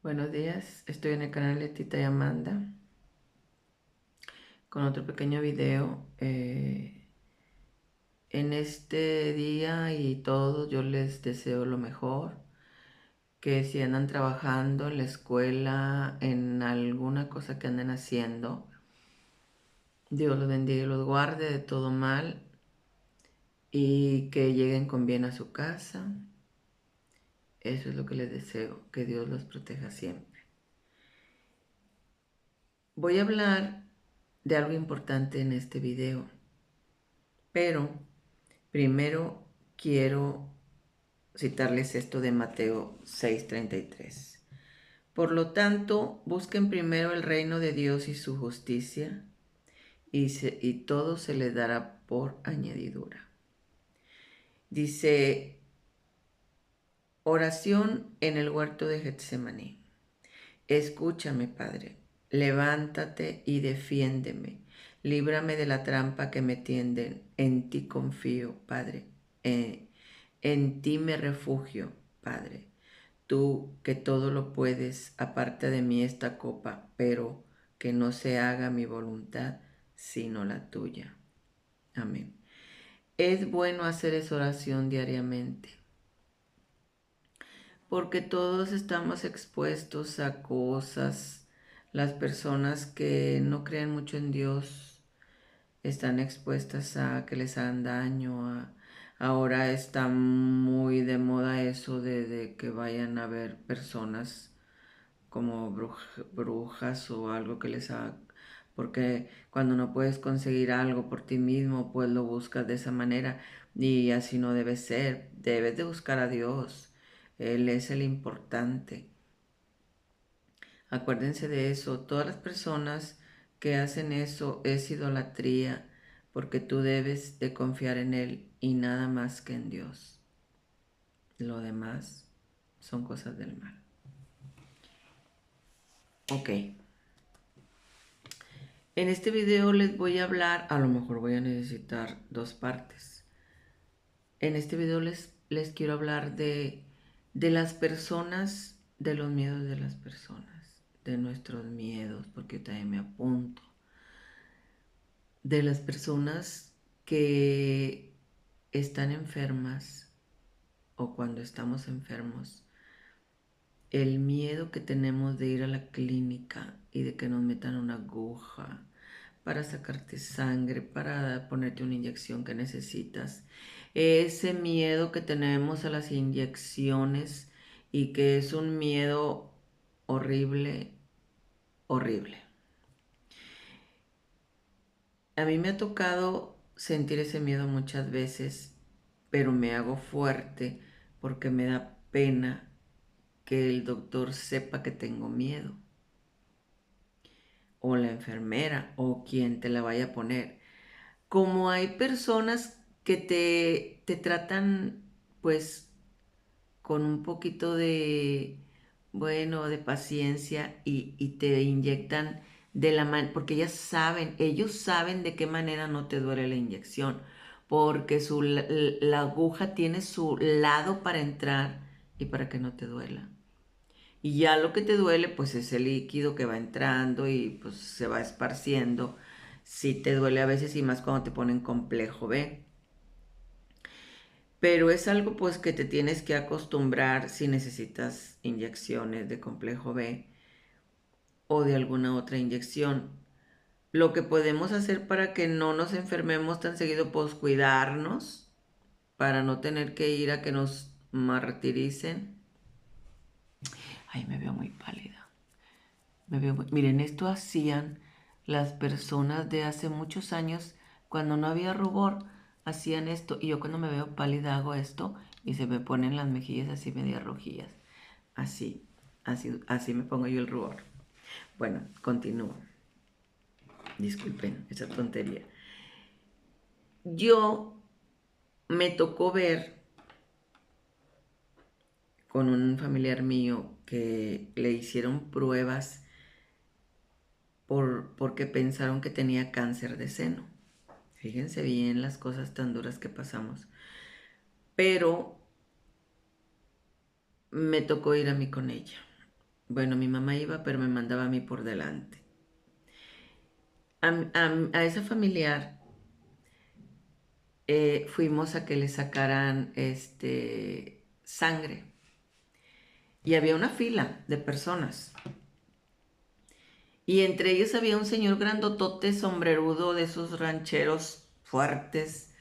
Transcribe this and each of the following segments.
Buenos días, estoy en el canal de Tita y Amanda con otro pequeño video. En este día y todos yo les deseo lo mejor, que si andan trabajando en la escuela, en alguna cosa que anden haciendo, Dios los bendiga y los guarde de todo mal y que lleguen con bien a su casa. Eso es lo que les deseo, que Dios los proteja siempre. Voy a hablar de algo importante en este video, pero primero quiero citarles esto de Mateo 6:33. Por lo tanto, busquen primero el reino de Dios y su justicia, y todo se les dará por añadidura. Dice, oración en el huerto de Getsemaní. Escúchame, Padre, levántate y defiéndeme. Líbrame de la trampa que me tienden. En ti confío, Padre. En ti me refugio, Padre. Tú que todo lo puedes, aparta de mí esta copa, pero que no se haga mi voluntad, sino la tuya. Amén. Es bueno hacer esa oración diariamente, porque todos estamos expuestos a cosas. Las personas que no creen mucho en Dios están expuestas a que les hagan daño. Ahora está muy de moda eso de que vayan a ver personas como brujas o algo que les haga, porque cuando no puedes conseguir algo por ti mismo, pues lo buscas de esa manera y así no debe ser. Debes de buscar a Dios. Él es el importante. Acuérdense de eso. Todas las personas que hacen eso es idolatría, porque tú debes de confiar en Él y nada más que en Dios. Lo demás son cosas del mal. Ok. En este video les voy a hablar, a lo mejor voy a necesitar dos partes. En este video les quiero hablar de las personas, de los miedos de las personas, de nuestros miedos, porque yo también me apunto, de las personas que están enfermas o cuando estamos enfermos, el miedo que tenemos de ir a la clínica y de que nos metan una aguja para sacarte sangre, para ponerte una inyección que necesitas. Ese miedo que tenemos a las inyecciones y que es un miedo horrible, horrible. A mí me ha tocado sentir ese miedo muchas veces, pero me hago fuerte porque me da pena que el doctor sepa que tengo miedo, o la enfermera, o quien te la vaya a poner. Como hay personas que te tratan pues con un poquito de, bueno, de paciencia y te inyectan de la mano, porque ellos saben de qué manera no te duele la inyección, porque la aguja tiene su lado para entrar y para que no te duela. Y ya lo que te duele, pues es el líquido que va entrando y pues se va esparciendo. Sí te duele a veces y más cuando te ponen complejo B. Pero es algo pues que te tienes que acostumbrar si necesitas inyecciones de complejo B o de alguna otra inyección. Lo que podemos hacer para que no nos enfermemos tan seguido, pues cuidarnos, para no tener que ir a que nos martiricen. Ay, me veo muy pálida. Miren, esto hacían las personas de hace muchos años, cuando no había rubor, hacían esto. Y yo cuando me veo pálida hago esto y se me ponen las mejillas así medio rojillas. Así, así me pongo yo el rubor. Bueno, continúo. Disculpen esa tontería. Yo me tocó ver con un familiar mío que le hicieron pruebas porque pensaron que tenía cáncer de seno. Fíjense bien las cosas tan duras que pasamos. Pero me tocó ir a mí con ella. Bueno, mi mamá iba, pero me mandaba a mí por delante. A esa familiar fuimos a que le sacaran sangre. Y había una fila de personas. Y entre ellos había un señor grandotote, sombrerudo, de esos rancheros fuertes,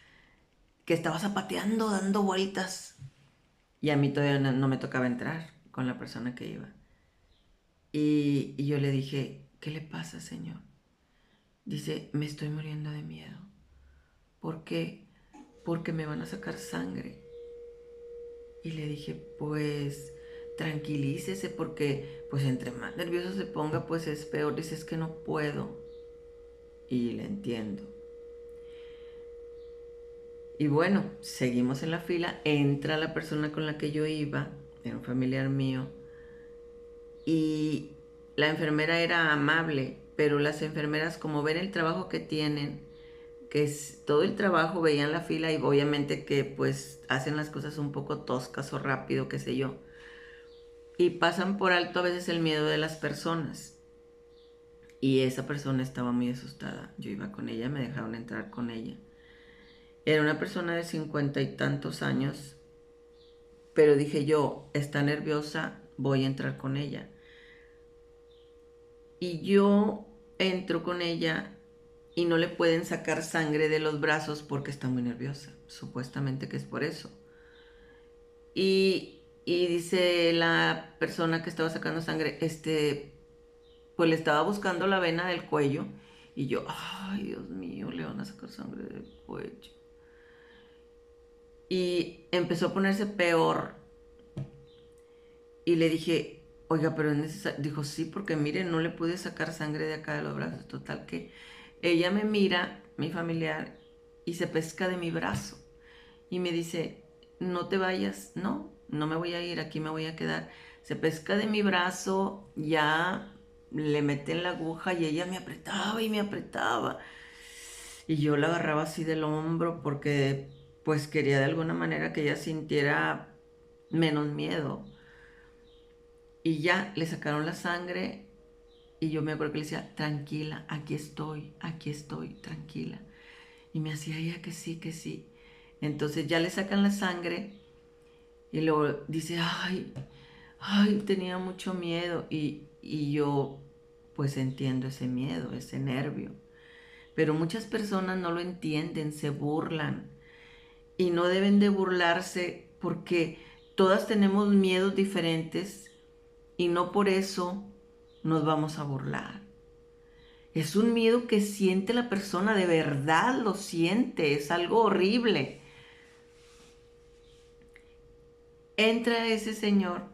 que estaba zapateando, dando vueltas. Y a mí todavía no me tocaba entrar con la persona que iba. Y yo le dije, ¿qué le pasa, señor? Dice, me estoy muriendo de miedo. ¿Por qué? Porque me van a sacar sangre. Y le dije, pues tranquilícese porque pues entre más nervioso se ponga pues es peor. Dice, es que no puedo. Y le entiendo. Y bueno, seguimos en la fila, entra la persona con la que yo iba, era un familiar mío, y la enfermera era amable, pero las enfermeras como ven el trabajo que tienen, que es todo el trabajo, veían la fila y obviamente que pues hacen las cosas un poco toscas o rápido, qué sé yo, y pasan por alto a veces el miedo de las personas. Y esa persona estaba muy asustada. Yo iba con ella, me dejaron entrar con ella. Era una persona de 50 y tantos años, pero dije yo, está nerviosa, voy a entrar con ella. Y yo entro con ella y no le pueden sacar sangre de los brazos porque está muy nerviosa. Supuestamente que es por eso. Y dice la persona que estaba sacando sangre, pues le estaba buscando la vena del cuello. Y yo, ay, Dios mío, le van a sacar sangre del cuello. Y empezó a ponerse peor. Y le dije, oiga, pero es necesario. Dijo, sí, porque mire, no le pude sacar sangre de acá de los brazos. Total que ella me mira, mi familiar, y se pesca de mi brazo. Y me dice, no te vayas. No, no me voy a ir, aquí me voy a quedar. Se pesca de mi brazo, ya le meten la aguja y ella me apretaba y me apretaba. Y yo la agarraba así del hombro porque pues quería de alguna manera que ella sintiera menos miedo. Y ya le sacaron la sangre y yo me acuerdo que le decía, tranquila, aquí estoy, tranquila. Y me hacía ella que sí, que sí. Entonces ya le sacan la sangre y luego dice, ay, ay, tenía mucho miedo. Y yo pues entiendo ese miedo, ese nervio. Pero muchas personas no lo entienden, se burlan. Y no deben de burlarse porque todas tenemos miedos diferentes y no por eso nos vamos a burlar. Es un miedo que siente la persona, de verdad lo siente, es algo horrible. Entra ese señor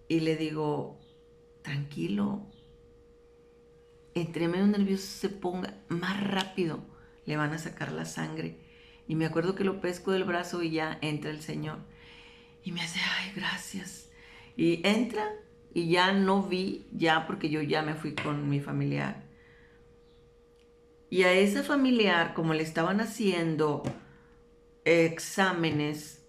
y le digo, tranquilo, entre menos nervioso se ponga, más rápido le van a sacar la sangre. Y me acuerdo que lo pesco del brazo y ya entra el señor. Y me hace, ay, gracias. Y entra y ya no vi, ya porque yo ya me fui con mi familiar. Y a ese familiar, como le estaban haciendo exámenes,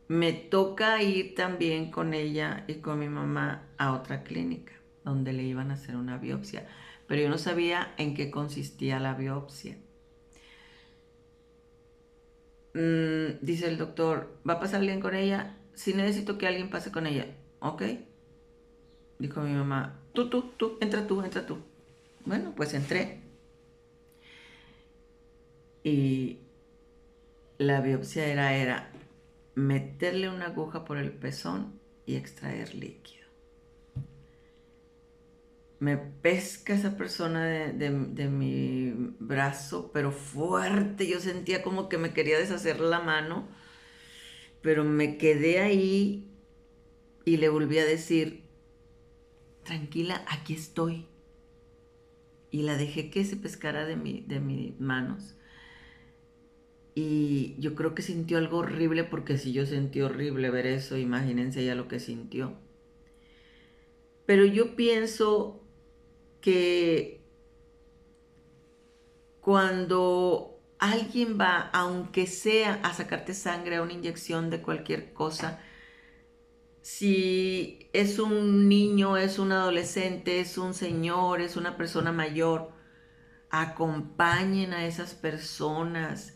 me toca ir también con ella y con mi mamá a otra clínica donde le iban a hacer una biopsia. Pero yo no sabía en qué consistía la biopsia. Dice el doctor, ¿va a pasar alguien con ella? Sí, necesito que alguien pase con ella. ¿Ok? Dijo mi mamá, entra tú, entra tú. Bueno, pues entré. Y la biopsia era meterle una aguja por el pezón y extraer líquido. Me pesca esa persona de mi brazo, pero fuerte. Yo sentía como que me quería deshacer la mano, pero me quedé ahí y le volví a decir, tranquila, aquí estoy. Y la dejé que se pescara de mis manos. Y yo creo que sintió algo horrible porque si yo sentí horrible ver eso, imagínense ella lo que sintió. Pero yo pienso que cuando alguien va, aunque sea a sacarte sangre, a una inyección de cualquier cosa, Si es un niño, es un adolescente, es un señor, es una persona mayor, acompañen a esas personas,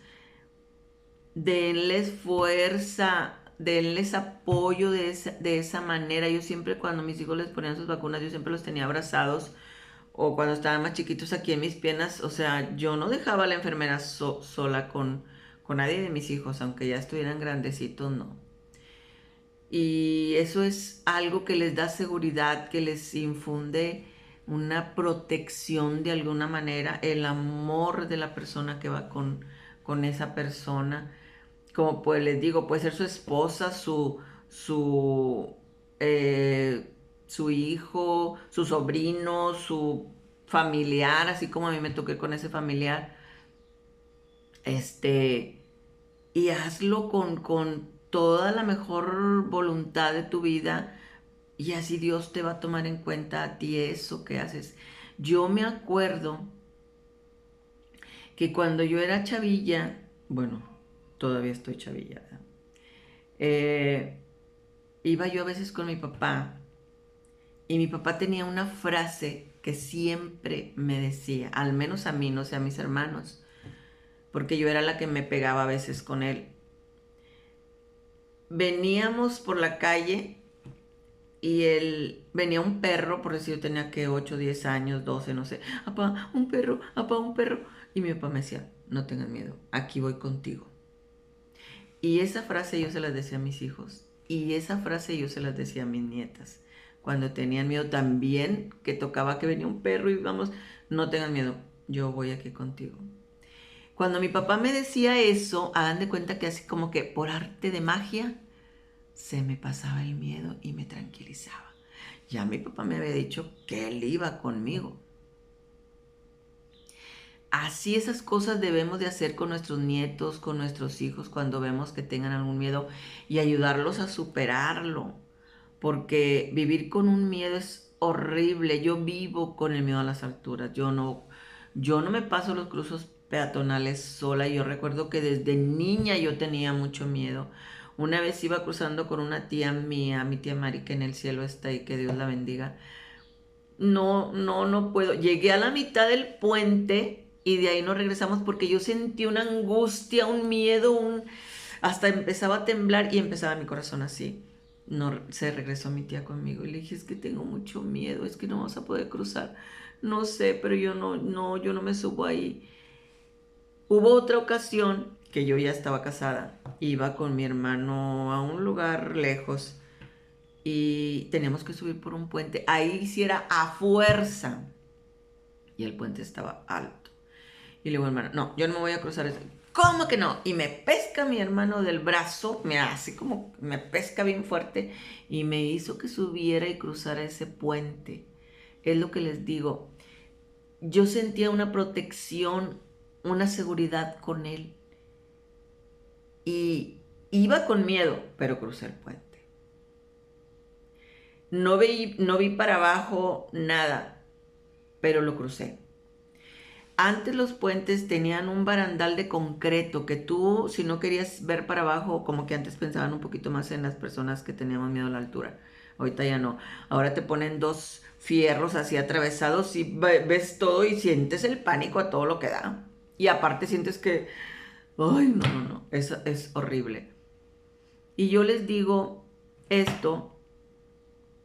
denles fuerza, denles apoyo de esa manera. Yo siempre cuando mis hijos les ponían sus vacunas, yo siempre los tenía abrazados o cuando estaban más chiquitos aquí en mis piernas, o sea, yo no dejaba a la enfermera sola con nadie de mis hijos, aunque ya estuvieran grandecitos, no. Y eso es algo que les da seguridad, que les infunde una protección de alguna manera, el amor de la persona que va con esa persona. Como pues les digo, puede ser su esposa, su, su hijo, su sobrino, su familiar, así como a mí me toqué con ese familiar. Este, y hazlo con toda la mejor voluntad de tu vida y así Dios te va a tomar en cuenta a ti eso que haces. Yo me acuerdo que cuando yo era chavilla, bueno, todavía estoy chavilla, ¿verdad? Eh, Iba yo a veces con mi papá y mi papá tenía una frase que siempre me decía, al menos a mí, no sé, a mis hermanos, porque yo era la que me pegaba a veces con él. Veníamos por la calle y venía un perro, por decir, yo tenía que 8, 10 años, 12, no sé. Apá, un perro. Y mi papá me decía, no tengas miedo, aquí voy contigo. Y esa frase yo se las decía a mis hijos. Y esa frase yo se las decía a mis nietas. Cuando tenían miedo también, que tocaba que venía un perro y vamos, no tengan miedo, yo voy aquí contigo. Cuando mi papá me decía eso, hagan de cuenta que así como que por arte de magia, se me pasaba el miedo y me tranquilizaba. Ya mi papá me había dicho que él iba conmigo. Así esas cosas debemos de hacer con nuestros nietos, con nuestros hijos, cuando vemos que tengan algún miedo y ayudarlos a superarlo. Porque vivir con un miedo es horrible. Yo vivo con el miedo a las alturas. Yo no me paso los cruces peatonales sola. Yo recuerdo que desde niña yo tenía mucho miedo. Una vez iba cruzando con una tía mía, mi tía Mari, que en el cielo está y que Dios la bendiga. No puedo. Llegué a la mitad del puente y de ahí no regresamos porque yo sentí una angustia, un miedo, hasta empezaba a temblar y empezaba mi corazón así. No, se regresó mi tía conmigo y le dije, es que tengo mucho miedo, es que no vamos a poder cruzar. No sé, pero yo no me subo ahí. Hubo otra ocasión que yo ya estaba casada, iba con mi hermano a un lugar lejos y teníamos que subir por un puente. Ahí sí era a fuerza y el puente estaba alto. Y le digo, hermano, no, yo no me voy a cruzar eso. ¿Cómo que no? Y me pesca mi hermano del brazo, me hace como, me pesca bien fuerte y me hizo que subiera y cruzara ese puente. Es lo que les digo. Yo sentía una protección, una seguridad con él. Y iba con miedo, pero crucé el puente. No vi para abajo nada, pero lo crucé. Antes los puentes tenían un barandal de concreto que tú, si no querías ver para abajo, como que antes pensaban un poquito más en las personas que teníamos miedo a la altura. Ahorita ya no. Ahora te ponen dos fierros así atravesados y ves todo y sientes el pánico a todo lo que da. Y aparte sientes que, ay, no, eso es horrible. Y yo les digo esto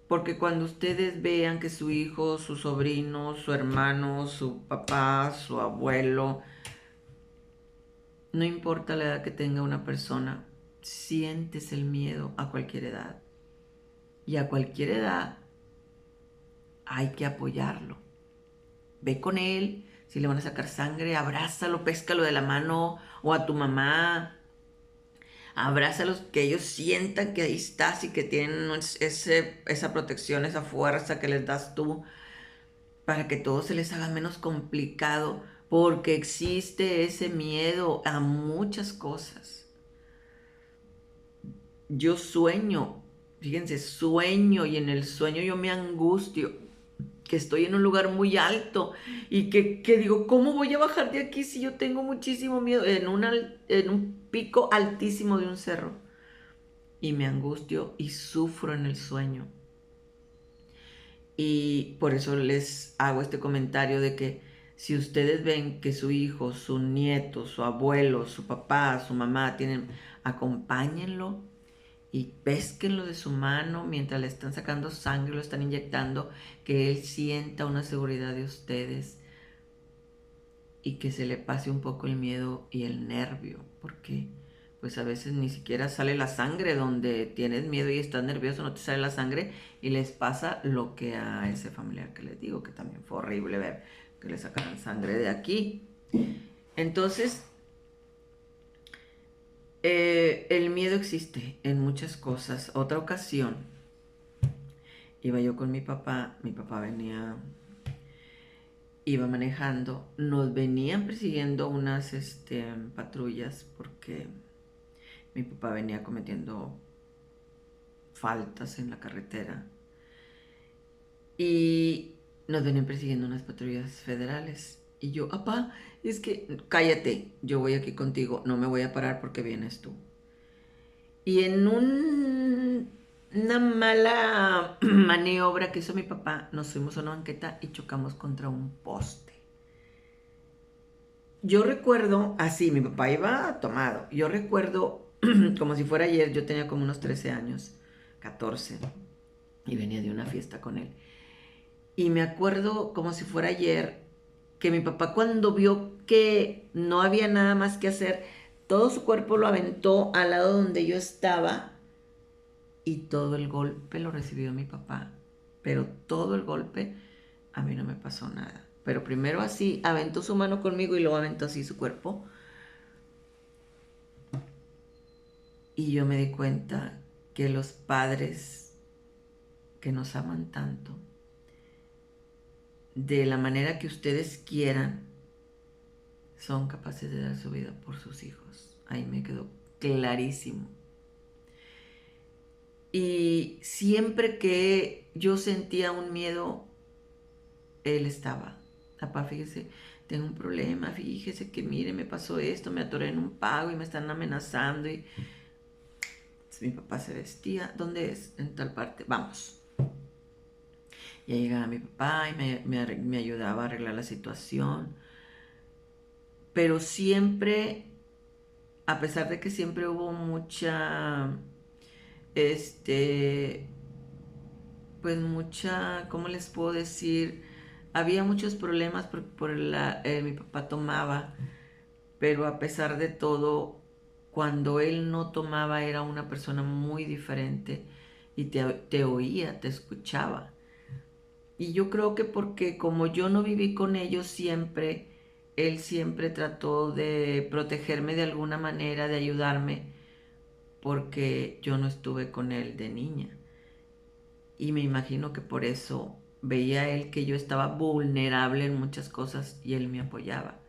porque cuando ustedes vean que su hijo, su sobrino, su hermano, su papá, su abuelo, no importa la edad que tenga una persona, sientes el miedo a cualquier edad. Y a cualquier edad hay que apoyarlo. Ve con él, si le van a sacar sangre, abrázalo, péscalo de la mano o a tu mamá. Abrázalos, que ellos sientan que ahí estás y que tienen esa protección, esa fuerza que les das tú, para que todo se les haga menos complicado, porque existe ese miedo a muchas cosas. Yo sueño, fíjense, sueño y en el sueño yo me angustio, que estoy en un lugar muy alto y que digo, ¿cómo voy a bajar de aquí si yo tengo muchísimo miedo en un pico altísimo de un cerro? y me angustio y sufro en el sueño. Y por eso les hago este comentario de que si ustedes ven que su hijo, su nieto, su abuelo, su papá, su mamá tienen, acompáñenlo y pésquenlo de su mano mientras le están sacando sangre, lo están inyectando, que él sienta una seguridad de ustedes y que se le pase un poco el miedo y el nervio, porque pues a veces ni siquiera sale la sangre donde tienes miedo y estás nervioso, no te sale la sangre y les pasa lo que a ese familiar que les digo, que también fue horrible ver que le sacaran sangre de aquí. Entonces, el miedo existe en muchas cosas. Otra ocasión, iba yo con mi papá venía, iba manejando, nos venían persiguiendo unas patrullas porque mi papá venía cometiendo faltas en la carretera y nos venían persiguiendo unas patrullas federales. Y yo, papá, es que cállate, yo voy aquí contigo, no me voy a parar porque vienes tú. Y en una mala maniobra que hizo mi papá, nos fuimos a una banqueta y chocamos contra un poste. Yo recuerdo, así, mi papá iba tomado. Yo recuerdo, como si fuera ayer, yo tenía como unos 13 años, 14, y venía de una fiesta con él. Y me acuerdo, como si fuera ayer, que mi papá cuando vio que no había nada más que hacer, todo su cuerpo lo aventó al lado donde yo estaba y todo el golpe lo recibió mi papá. Pero todo el golpe, a mí no me pasó nada. Pero primero así, aventó su mano conmigo y luego aventó así su cuerpo. Y yo me di cuenta que los padres que nos aman tanto, de la manera que ustedes quieran, son capaces de dar su vida por sus hijos. Ahí me quedó clarísimo. Y siempre que yo sentía un miedo, él estaba. Papá, fíjese, tengo un problema, fíjese que mire, me pasó esto, me atoré en un pago y me están amenazando. Y mi papá se vestía, ¿dónde es? En tal parte, vamos. Ya llegaba mi papá y me ayudaba a arreglar la situación. Pero siempre, a pesar de que siempre hubo mucha, este, pues mucha, ¿cómo les puedo decir? Había muchos problemas mi papá tomaba, pero a pesar de todo, cuando él no tomaba era una persona muy diferente y te oía, te escuchaba. Y yo creo que porque como yo no viví con ellos siempre, él siempre trató de protegerme de alguna manera, de ayudarme, porque yo no estuve con él de niña. Y me imagino que por eso veía él que yo estaba vulnerable en muchas cosas y él me apoyaba.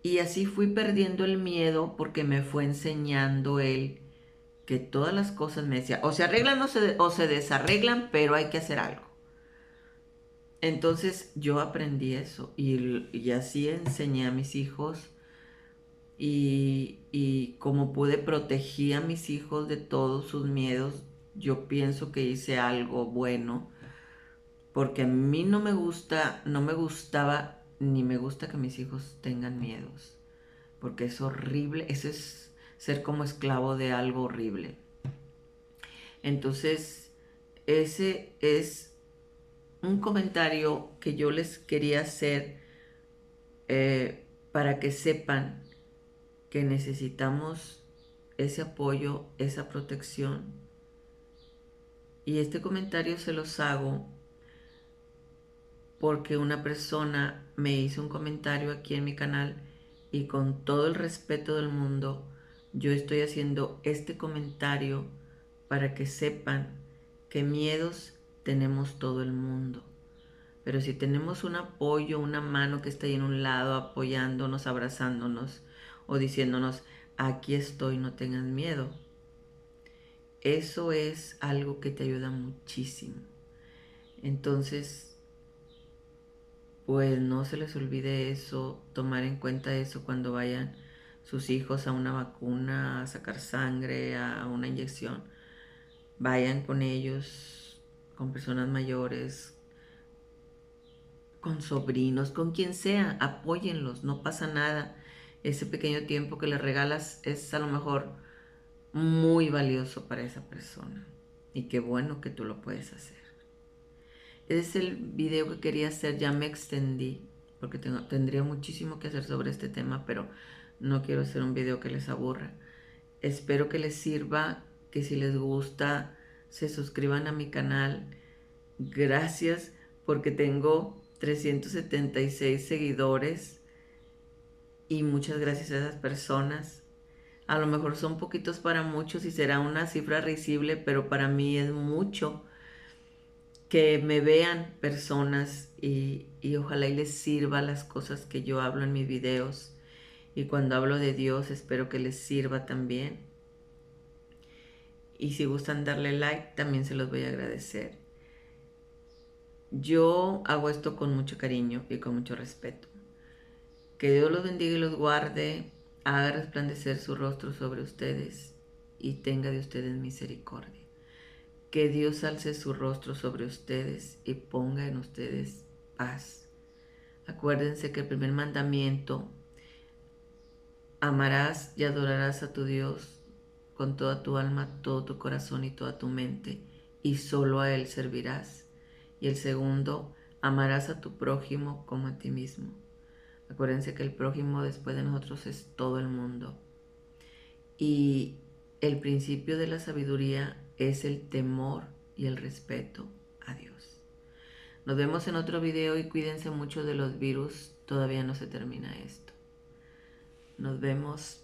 Y así fui perdiendo el miedo porque me fue enseñando él que todas las cosas me decía, o se arreglan o se desarreglan, pero hay que hacer algo. Entonces yo aprendí eso y así enseñé a mis hijos y como pude protegí a mis hijos de todos sus miedos. Yo pienso que hice algo bueno porque a mí no me gusta, no me gustaba ni me gusta que mis hijos tengan miedos, porque es horrible, eso es ser como esclavo de algo horrible. Entonces, ese es un comentario que yo les quería hacer para que sepan que necesitamos ese apoyo, esa protección. Y este comentario se los hago porque una persona me hizo un comentario aquí en mi canal y con todo el respeto del mundo, yo estoy haciendo este comentario para que sepan que miedos tenemos todo el mundo. Pero si tenemos un apoyo, una mano que está ahí en un lado apoyándonos, abrazándonos o diciéndonos, aquí estoy, no tengan miedo, eso es algo que te ayuda muchísimo. Entonces, pues no se les olvide eso, tomar en cuenta eso cuando vayan sus hijos a una vacuna, a sacar sangre, a una inyección, vayan con ellos, con personas mayores, con sobrinos, con quien sea, apóyenlos, no pasa nada. Ese pequeño tiempo que les regalas es a lo mejor muy valioso para esa persona. Y qué bueno que tú lo puedes hacer. Ese es el video que quería hacer, ya me extendí, porque tendría muchísimo que hacer sobre este tema, pero no quiero hacer un video que les aburra. Espero que les sirva, que si les gusta, se suscriban a mi canal. Gracias porque tengo 376 seguidores y muchas gracias a esas personas. A lo mejor son poquitos para muchos y será una cifra risible, pero para mí es mucho que me vean personas y ojalá y les sirva las cosas que yo hablo en mis videos. Y cuando hablo de Dios espero que les sirva también. Y si gustan darle like también se los voy a agradecer. Yo hago esto con mucho cariño y con mucho respeto. Que Dios los bendiga y los guarde, haga resplandecer su rostro sobre ustedes y tenga de ustedes misericordia. Que Dios alce su rostro sobre ustedes y ponga en ustedes paz. Acuérdense que el primer mandamiento, amarás y adorarás a tu Dios con toda tu alma, todo tu corazón y toda tu mente, y solo a Él servirás. Y el segundo, amarás a tu prójimo como a ti mismo. Acuérdense que el prójimo después de nosotros es todo el mundo. Y el principio de la sabiduría es el temor y el respeto a Dios. Nos vemos en otro video y cuídense mucho de los virus. Todavía no se termina esto. Nos vemos.